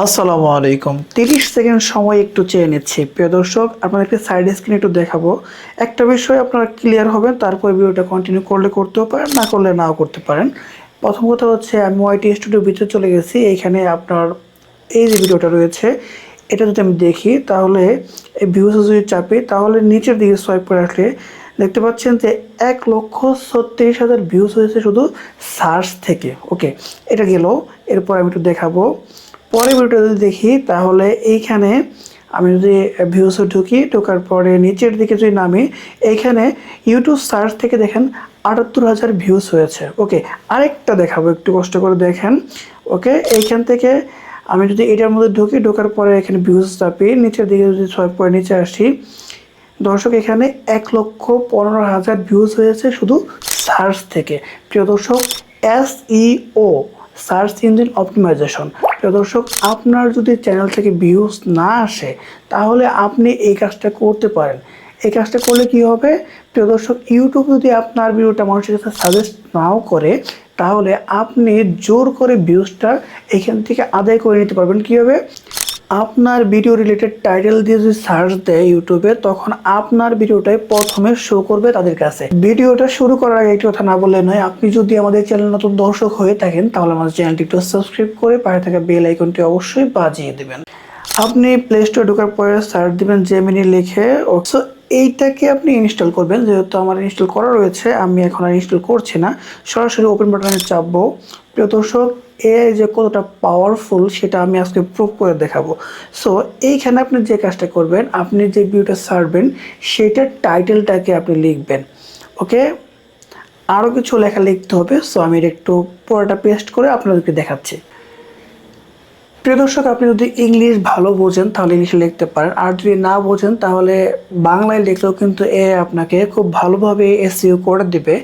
আসসালামু আলাইকুম। 30 সেকেন্ড সময় একটু চেয়ে নিচ্ছি। প্রিয় দর্শক, আপনাদেরকে সাইড স্ক্রিন একটু দেখাবো। একটা বিষয় আপনারা ক্লিয়ার হবেন, তারপর ভিডিওটা কন্টিনিউ করলে করতেও পারেন, না করলে নাও করতে পারেন। প্রথম কথা হচ্ছে আমি ওয়াইটি স্টুডিওর ভিতরে চলে গেছি। এইখানে আপনার এই যে ভিডিওটা রয়েছে, এটা যদি আমি দেখি তাহলে এই ভিউজে যদি চাপি তাহলে নিচের দিকে সোয়াইপ করে রাখলে দেখতে পাচ্ছেন যে 1,36,000 ভিউজ হয়েছে শুধু সার্চ থেকে। ওকে, এটা গেল। এরপর আমি একটু দেখাবো পরে ভিডিওটা যদি দেখি তাহলে এইখানে আমি যদি ভিউসে ঢুকি, ঢোকার পরে নিচের দিকে যদি নামি, এইখানে ইউটিউব সার্চ থেকে দেখেন 78,000 ভিউস হয়েছে। ওকে, আরেকটা দেখাবো, একটু কষ্ট করে দেখেন। ওকে, এইখান থেকে আমি যদি এটার মধ্যে ঢুকি, ঢোকার পরে এখানে ভিউজ চাপি, নিচের দিকে যদি সোয়াইপ করে নিচে আসি, দর্শক এখানে 1,15,000 ভিউজ হয়েছে শুধু সার্চ থেকে। প্রিয় দর্শক, SEO সার্চ ইঞ্জিন অপটিমাইজেশন। প্রিয় দর্শক, আপনার যদি চ্যানেল থেকে ভিউজ না আসে তাহলে আপনি এই কাজটা করতে পারেন। এই কাজটা করলে কি হবে প্রিয় দর্শক, ইউটিউব যদি আপনার ভিডিওটা মানুষের কাছে সাজেস্ট নাও করে তাহলে আপনি জোর করে ভিউজটা এখান থেকে আদায় করে নিতে পারবেন। কীভাবে? আপনার ভিডিও রিলেটেড টাইটেল দিয়ে যদি সার্চ দেয় ইউটিউবে, তখন আপনার ভিডিওটাই প্রথমে শো করবে তাদের কাছে। ভিডিওটা শুরু করার আগে একটি কথা না বললে নয়, আপনি যদি আমাদের চ্যানেল নতুন দর্শক হয়ে থাকেন তাহলে আমাদের চ্যানেলটি একটু সাবস্ক্রাইব করে পাশে থাকা বেল আইকনটি অবশ্যই বাজিয়ে দেবেন। আপনি প্লে স্টোরে ঢোকার পরে সার্চ দিবেন জেমিনি লিখে। সো এইটাকে আপনি ইনস্টল করবেন। যেহেতু আমার ইনস্টল করা রয়েছে, আমি এখন আর ইনস্টল করছি না, সরাসরি ওপেন বাটনে চাপবো। প্রিয় দর্শক, এআই যে কতটা পাওয়ারফুল সেটা আমি আজকে প্রুভ করে দেখাবো। সো এইখানে আপনি যে কাজটা করবেন, আপনি যে ভিডিওটা ছাড়বেন সেটার টাইটেলটাকে আপনি লিখবেন। ওকে, আরও কিছু লেখা লিখতে হবে। সো আমি এটা একটু পুরোটা পেস্ট করে আপনাদেরকে দেখাচ্ছি। প্রিয় দর্শক, আপনি যদি ইংলিশ ভালো বোঝেন তাহলে ইংলিশে লিখতে পারেন, আর যদি না বোঝেন তাহলে বাংলায় লিখলেও কিন্তু আপনাকে খুব ভালোভাবে এসইও করে দিবে।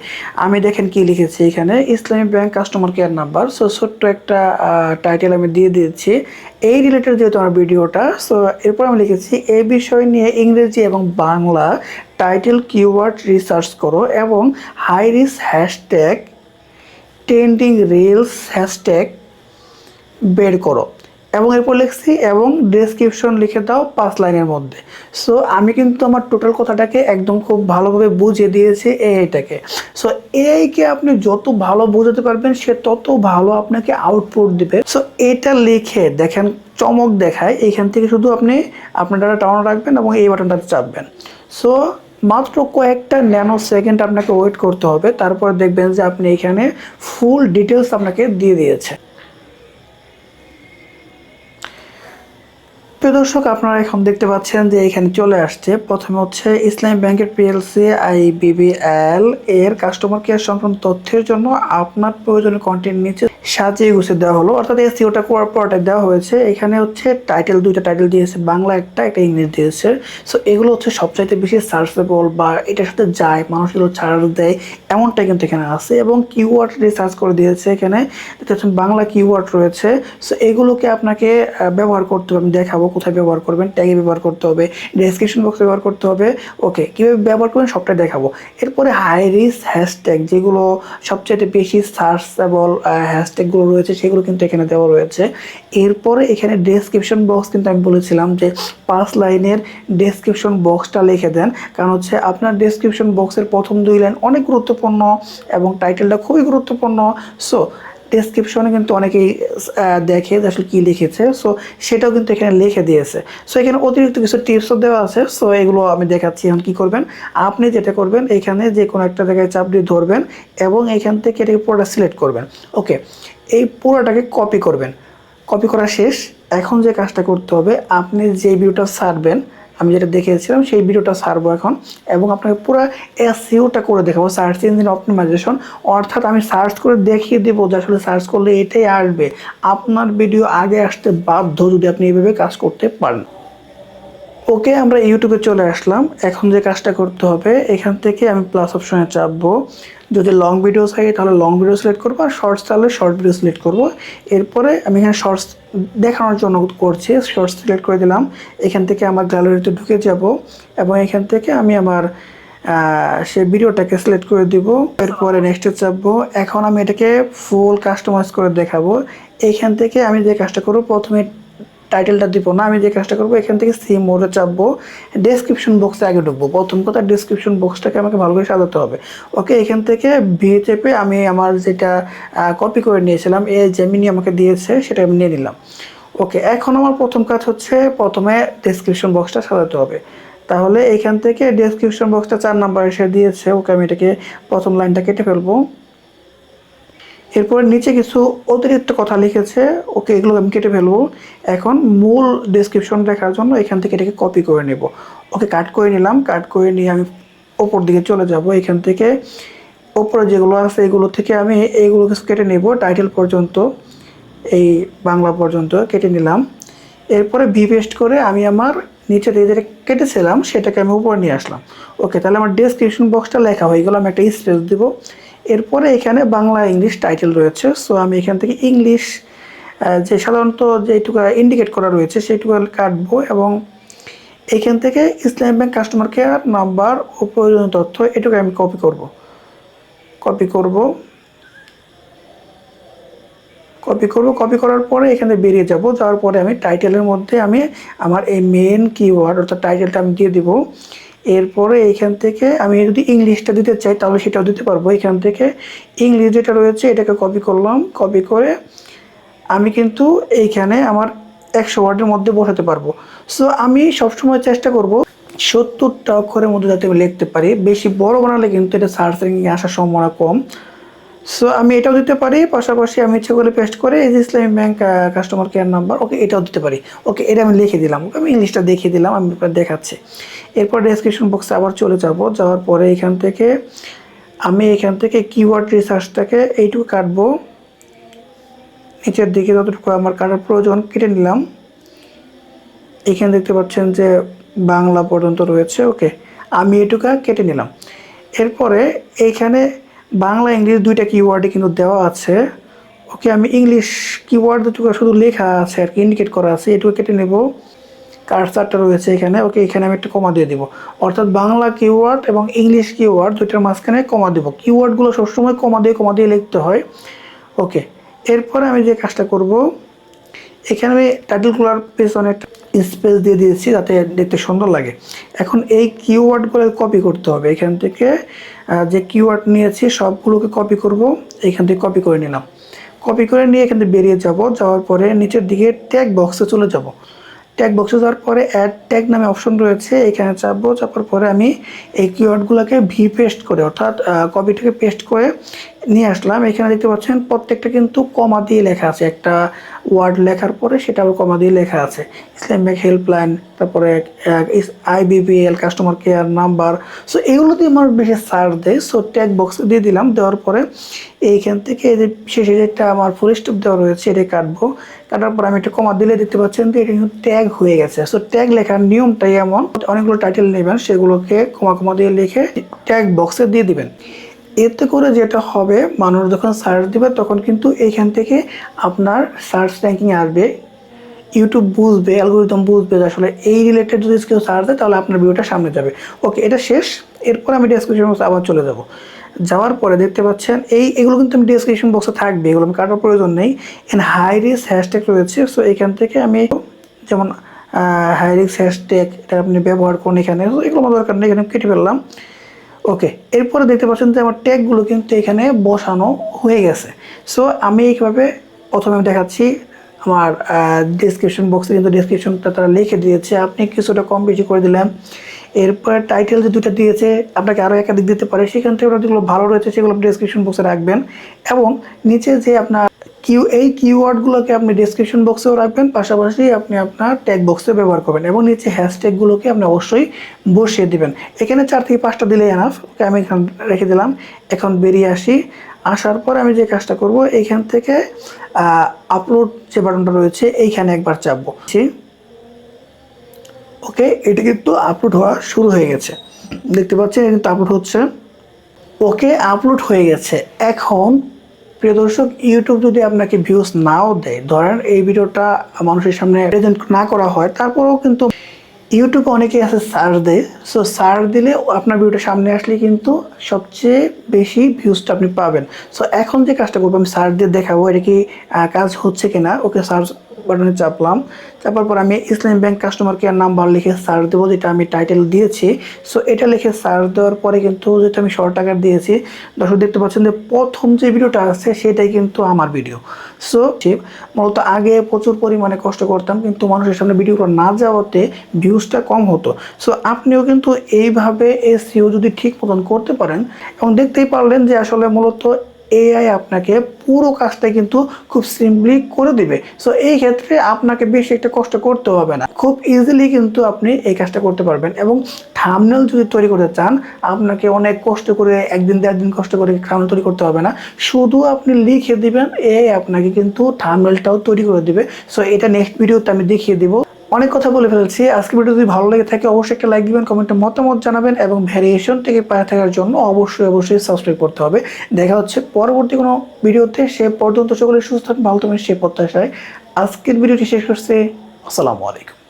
আমি দেখেন কি লিখেছি এখানে, ইসলামী bank customer care number. So ছোট্ট একটা টাইটেল আমি দিয়ে দিয়েছি এই রিলেটেড যেহেতু আমার ভিডিওটা। সো এরপর আমি লিখেছি এই বিষয় নিয়ে ইংরেজি এবং বাংলা টাইটেল কিওয়ার্ড রিসার্চ করো এবং high risk hashtag trending reels hashtag বের করো। এবং এরপর লিখছি এবং ডেসক্রিপশন লিখে দাও 5 লাইনের মধ্যে। সো আমি কিন্তু আমার টোটাল কথাটাকে একদম খুব ভালোভাবে বুঝিয়ে দিয়েছি এআইটাকে। সো এআইকে আপনি যত ভালো বোঝাতে পারবেন সে তত ভালো আপনাকে আউটপুট দিবে। সো এটা লিখে দেখেন চমক দেখায়, এইখান থেকে শুধু আপনি আপনার ডাটা টাউন রাখবেন এবং এই বাটনটাতে চাপবেন। সো মাত্র কয়েকটা ন্যানো সেকেন্ড আপনাকে ওয়েট করতে হবে, তারপর দেখবেন যে আপনি এখানে ফুল ডিটেলস আপনাকে দিয়ে দিয়েছে। প্রিয় দর্শক, আপনারা এখন দেখতে পাচ্ছেন যে এখানে চলে আসছে। প্রথমে হচ্ছে ইসলামী ব্যাংকের পিএলসি আইবিবিএল এর কাস্টমার কেয়ার সংক্রান্ত তথ্যের জন্য আপনার প্রয়োজনীয় কন্টেন্ট নিচে সাজিয়ে গুছিয়ে দেওয়া হলো, অর্থাৎ এসইওটা করার পরটাই দেওয়া হয়েছে। এখানে হচ্ছে টাইটেল, দুইটা টাইটেল দিয়েছে, বাংলা একটা ইংলিশ দিয়েছে। সো এগুলো হচ্ছে সবচাইতে বেশি সার্চেবল বা এটার সাথে যায়, মানুষ এগুলো সার্চ দেয় এমনটাই কিন্তু এখানে আছে। এবং কিওয়ার্ড রিসার্চ করে দিয়েছে, এখানে দেখতে পাচ্ছেন বাংলা কিওয়ার্ড রয়েছে। সো এগুলোকে আপনাকে ব্যবহার করতে হবে, আমি দেখাবো কোথায় ব্যবহার করবেন, ট্যাগে ব্যবহার করতে হবে, ডেসক্রিপশন বক্সে ব্যবহার করতে হবে। ওকে, কীভাবে ব্যবহার করবেন সবটাই দেখাবো। এরপরে হাই রিস্ক হ্যাশট্যাগ, যেগুলো সবচেয়ে বেশি সার্চেবল হ্যাশট্যাগুলো রয়েছে সেগুলো কিন্তু এখানে দেওয়া রয়েছে। এরপরে এখানে ডেসক্রিপশন বক্স কিন্তু আমি বলেছিলাম যে 5 লাইনের ডেসক্রিপশন বক্সটা লিখে দেন, কারণ হচ্ছে আপনার ডেসক্রিপশন বক্সের প্রথম 2 লাইন অনেক গুরুত্বপূর্ণ এবং টাইটেলটা খুবই গুরুত্বপূর্ণ। সো ডেসক্রিপশনে কিন্তু অনেকেই দেখে যে আসলে কী লিখেছে, সো সেটাও কিন্তু এখানে লিখে দিয়েছে। সো এখানে অতিরিক্ত কিছু টিপসও দেওয়া আছে। সো এগুলো আমি দেখাচ্ছি। এখন কী করবেন, আপনি যেটা করবেন এখানে যে কোনো একটা জায়গায় চাপ দিয়ে ধরবেন এবং এখান থেকে এটাকে পুরোটা সিলেক্ট করবেন। ওকে, এই পুরোটাকে কপি করবেন। কপি করা শেষ। এখন যে কাজটা করতে হবে, আপনি যে ভিডিওটা ছাড়বেন, আমি যেটা দেখিয়েছিলাম সেই ভিডিওটা ছাড়বো এখন এবং আপনাকে পুরো এসইওটা করে দেখাবো, সার্চ ইঞ্জিন অপটিমাইজেশন। অর্থাৎ আমি সার্চ করে দেখিয়ে দেবো যে আসলে সার্চ করলে এটাই আসবে, আপনার ভিডিও আগে আসতে বাধ্য যদি আপনি এইভাবে কাজ করতে পারেন। ওকে, আমরা ইউটিউবে চলে আসলাম। এখন যে কাজটা করতে হবে, এখান থেকে আমি প্লাস অপশনে চাপবো। যদি লং ভিডিও চাই তাহলে লং ভিডিও সিলেক্ট করবো, আর শর্টস চাইলে শর্ট ভিডিও সিলেক্ট করবো। এরপরে আমি এখানে শর্টস দেখানোর জন্য করছি, শর্টস সিলেক্ট করে দিলাম। এখান থেকে আমার গ্যালারিতে ঢুকে যাব এবং এখান থেকে আমি আমার সেই ভিডিওটাকে সিলেক্ট করে দিব। এরপরে নেক্সটে চাপবো। এখন আমি এটাকে ফুল কাস্টমাইজ করে দেখাবো। এইখান থেকে আমি যে কাজটা করবো, প্রথমে টাইটেলটা দিব না, আমি যে কাজটা করবো এখান থেকে সি মোডে চাপবো, ডেসক্রিপশন বক্সে আগে ঢুকবো। প্রথম কথা ডেসক্রিপশন বক্সটাকে আমাকে ভালো করে সাজাতে হবে। ওকে, এখান থেকে ভি চেপে আমি আমার যেটা কপি করে নিয়েছিলাম, এই জেমিনি আমাকে দিয়েছে সেটা আমি নিয়ে নিলাম। ওকে, এখন আমার প্রথম কাজ হচ্ছে প্রথমে ডেসক্রিপশন বক্সটা সাজাতে হবে। তাহলে এখান থেকে ডেসক্রিপশন বক্সটা 4 নাম্বার এসে দিয়েছে। ওকে, আমি এটাকে প্রথম লাইনটা কেটে ফেলবো। এরপর নিচে কিছু অতিরিক্ত কথা লিখেছে, ওকে এগুলো আমি কেটে ফেলবো। এখন মূল ডেসক্রিপশন দেখার জন্য এখান থেকে এটাকে কপি করে নেব। ওকে, কাট করে নিলাম। কাট করে নিয়ে আমি ওপর দিকে চলে যাব। এখান থেকে ওপরে যেগুলো আছে এগুলো থেকে আমি এইগুলো কিছু কেটে নেব, টাইটেল পর্যন্ত, এই বাংলা পর্যন্ত কেটে নিলাম। এরপরে ভি পেস্ট করে আমি আমার নিচে দিয়ে যেটা কেটেছিলাম সেটাকে আমি উপরে নিয়ে আসলাম। ওকে, তাহলে আমার ডেসক্রিপশন বক্সটা লেখা হয়ে গেল। আমি একটা স্পেস দিব। এরপরে এখানে বাংলা ইংলিশ টাইটেল রয়েছে, সো আমি এখান থেকে ইংলিশ যে সাধারণত যেটুকু ইন্ডিকেট করা রয়েছে সেইটুকু কাটবো এবং এখান থেকে ইসলামী ব্যাংক কাস্টমার কেয়ার নাম্বার ও প্রয়োজনীয় তথ্য এটুকু আমি কপি করব। কপি করার পরে এখানে বেরিয়ে যাব। যাওয়ার পরে আমি টাইটেলের মধ্যে আমি আমার এই মেন কিওয়ার্ড অর্থাৎ টাইটেলটা আমি দিয়ে দিব। এরপরে এইখান থেকে আমি যদি ইংলিশটা দিতে চাই তাহলে সেটাও দিতে পারবো। এখান থেকে ইংলিশ যেটা রয়েছে এটাকে কপি করলাম। কপি করে আমি কিন্তু এইখানে আমার 100 ওয়ার্ডের মধ্যে বসাতে পারবো। সো আমি সবসময় চেষ্টা করব 70টা অক্ষরের মধ্যে যাতে আমি লিখতে পারি। বেশি বড় বানালে কিন্তু এটা সার্চ র্যাঙ্কিংয়ে আসার সম্ভাবনা কম। সো আমি এটাও দিতে পারি, পাশাপাশি আমি ইচ্ছে করে পেস্ট করে এই যে ইসলামী ব্যাংক কাস্টমার কেয়ার নাম্বার, ওকে এটাও দিতে পারি। ওকে, এটা আমি লিখে দিলাম। ওকে, আমি ইংলিশটা দেখিয়ে দিলাম, আমি দেখাচ্ছি। এরপর ডেসক্রিপশন বক্সে আবার চলে যাব। যাওয়ার পরে এখান থেকে কিওয়ার্ড রিসার্চটাকে এইটুকু কাটবো, নিচের দিকে যতটুকু আমার কাটার প্রয়োজন কেটে নিলাম। এখানে দেখতে পাচ্ছেন যে বাংলা পর্যন্ত রয়েছে। ওকে, আমি এটুকু কেটে নিলাম। এরপরে এইখানে বাংলা ইংলিশ দুইটা কিওয়ার্ডে কিন্তু দেওয়া আছে। ওকে, আমি ইংলিশ কিওয়ার্ড দুটো শুধু লেখা আছে আর কি, ইন্ডিকেট করা আছে, এটুকু কেটে নেব। কার্সারটা রয়েছে এখানে। ওকে, এখানে আমি একটা কমা দিয়ে দিব, অর্থাৎ বাংলা কিওয়ার্ড এবং ইংলিশ কিওয়ার্ড দুইটার মাঝখানে কমা দেব। কিওয়ার্ডগুলো সবসময় কমা দিয়ে লিখতে হয়। ওকে, এরপরে আমি যে কাজটা করব, এখানে আমি টাইটেলগুলোর পেছনে একটা স্পেস দিয়ে দিয়েছি যাতে দেখতে সুন্দর লাগে। এখন এই কিওয়ার্ডগুলো কপি করতে হবে। এখান থেকে যে কিওয়ার্ড নিয়েছি সবগুলোকে কপি করব। এখান থেকে কপি করে নিলাম। কপি করে নিয়ে এখান থেকে বেরিয়ে যাব। যাওয়ার পরে নিচের দিকে ট্যাগ বক্সে চলে যাব। ট্যাগ বক্সে যাওয়ার পরে অ্যাড ট্যাগ নামে অপশন রয়েছে, এখানে চাপবো। চাপার পরে আমি এই কিওয়ার্ডগুলোকে ভি পেস্ট করে অর্থাৎ কপিটাকে পেস্ট করে নিয়ে আসলাম। এখানে দেখতে পাচ্ছেন প্রত্যেকটা কিন্তু কমা দিয়ে লেখা আছে। একটা ওয়ার্ড লেখার পরে সেটা আবার কমা দিয়ে লেখা আছে। ইসলামী ব্যাংক হেল্পলাইন, তারপরে IBPL customer care number. So এগুলো দিয়ে আমার বেশি সার্চ দেয়। সো ট্যাগ বক্সে দিয়ে দিলাম। দেওয়ার পরে এইখান থেকে এই যে শেষে যেটা আমার ফুল স্টপ দেওয়া রয়েছে এটা কাটবো। কাটার পর আমি একটা কমা দিলে দেখতে পাচ্ছেন যে এটা কিন্তু ট্যাগ হয়ে গেছে। সো ট্যাগ লেখার নিয়মটাই এমন, অনেকগুলো টাইটেল নেবেন, সেগুলোকে কমা দিয়ে লিখে ট্যাগ বক্সে দিয়ে দিবেন। এতে করে যেটা হবে, মানুষ যখন সার্চ দিবে তখন কিন্তু এইখান থেকে আপনার সার্চ র্যাঙ্কিং আসবে। ইউটিউব বুঝবে, অ্যালগোরিদম বুঝবে যে আসলে এই রিলেটেড যদি কেউ সার্চ দেয় তাহলে আপনার ভিডিওটা সামনে যাবে। ওকে, এটা শেষ। এরপর আমি ডেসক্রিপশন বক্সে আবার চলে যাব। যাওয়ার পরে দেখতে পাচ্ছেন এগুলো কিন্তু আমি ডেসক্রিপশন বক্সে থাকবে, এগুলো আমি কাটার প্রয়োজন নেই। এন্ড হাই রিস্ক হ্যাশট্যাগ রয়েছে। সো এখান থেকে আমি যেমন হাই রিস্ক হ্যাশট্যাগ এটা আপনি ব্যবহার করুন এখানে। এগুলো আমার দরকার নেই, এখানে কেটে ফেললাম। ওকে, এরপরে দেখতে পাচ্ছেন যে আমার ট্যাগগুলো কিন্তু এখানে বসানো হয়ে গেছে। সো আমি এইভাবে প্রথমে আমি দেখাচ্ছি আমার ডেসক্রিপশন বক্সে কিন্তু ডেসক্রিপশনটা তারা লিখে দিয়েছে, আপনি কিছুটা কম বেশি করে দিলেন। এরপর টাইটেল যে দুটো দিয়েছে আপনাকে আরও একাধিক দিতে পারে, সেখান থেকে যেগুলো ভালো রয়েছে সেগুলো ডেসক্রিপশন বক্সে রাখবেন এবং নিচে যে আপনার এই কিওয়ার্ডগুলোকে আপনি ডেসক্রিপশন বক্সেও রাখবেন, পাশাপাশি আপনি আপনার ট্যাগ বক্সে ব্যবহার করবেন এবং নিচে হ্যাশট্যাগুলোকে আপনি অবশ্যই বসিয়ে দিবেন। এখানে 4 থেকে 5টা দিলে এনাফ। ওকে, আমি এখানে রেখে দিলাম। এখন বেরিয়ে আসি। আসার পর আমি যে কাজটা করব, এইখান থেকে আপলোড যে বাটনটা রয়েছে এইখানে একবার চাপবো। ওকে, এটা কিন্তু আপলোড হওয়া শুরু হয়ে গেছে, দেখতে পাচ্ছেন এটা কিন্তু আপলোড হচ্ছে। ওকে, আপলোড হয়ে গেছে। এখন প্রিয় দর্শক, ইউটিউব যদি আপনাকে ভিউজ নাও দেয়, ধরেন এই ভিডিওটা মানুষের সামনে প্রেজেন্ট না করা হয়, তারপরেও কিন্তু ইউটিউবে অনেকেই আছে সার্চ দেয়। সো সার্চ দিলে আপনার ভিডিওটা সামনে আসলে কিন্তু সবচেয়ে বেশি ভিউজটা আপনি পাবেন। সো এখন যে কাজটা করবো, আমি সার্চ দিয়ে দেখাবো এটা কি কাজ হচ্ছে কিনা। ওকে, সার্চ বাটনে চাপলাম। চাপার পর আমি ইসলামী ব্যাংক কাস্টমার কেয়ার নাম্বার লিখে সার্চ দেবো, যেটা আমি টাইটেল দিয়েছি। সো এটা লিখে সার্চ দেওয়ার পরে কিন্তু যেটা আমি শর্ট আকার দিয়েছি, দর্শক দেখতে পাচ্ছেন যে প্রথম যে ভিডিওটা আছে সেটাই কিন্তু আমার ভিডিও। সো মূলত আগে প্রচুর পরিমাণে কষ্ট করতাম, কিন্তু মানুষের সামনে ভিডিও করা না যাওয়াতে ভিউজটা কম হতো। সো আপনিও কিন্তু এইভাবে এসইও যদি ঠিক মতন করতে পারেন, এবং দেখতেই পারলেন যে আসলে মূলত এআই আপনাকে পুরো কাজটা কিন্তু খুব সিম্পলি করে দিবে। সো এই ক্ষেত্রে আপনাকে বেশি একটা কষ্ট করতে হবে না, খুব ইজিলি কিন্তু আপনি এই কাজটা করতে পারবেন। এবং থাম্বনেল যদি তৈরি করতে চান, আপনাকে অনেক কষ্ট করে 1 দিন 1.5 দিন কষ্ট করে থাম্বনেল তৈরি করতে হবে না, শুধু আপনি লিখে দিবেন, এআই আপনাকে কিন্তু থাম্বনেলটাও তৈরি করে দিবে। সো এটা নেক্সট ভিডিওতে আমি দেখিয়ে দিব। অনেক কথা বলে ফেলছি। আজকে ভিডিও যদি ভালো লেগে থাকে অবশ্যই একটা লাইক দিবেন, কমেন্টে মতামত জানাবেন, এবং ভ্যারিয়েশন থেকে পাশে থাকার জন্য অবশ্যই সাবস্ক্রাইব করতে হবে। দেখা হচ্ছে পরবর্তী কোনো ভিডিওতে। সে পর্যন্ত সকলে সুস্থ থাকবেন, ভালো থাকবেন, সে প্রত্যাশায় আজকের ভিডিওটি শেষ করছে। আসসালামু আলাইকুম।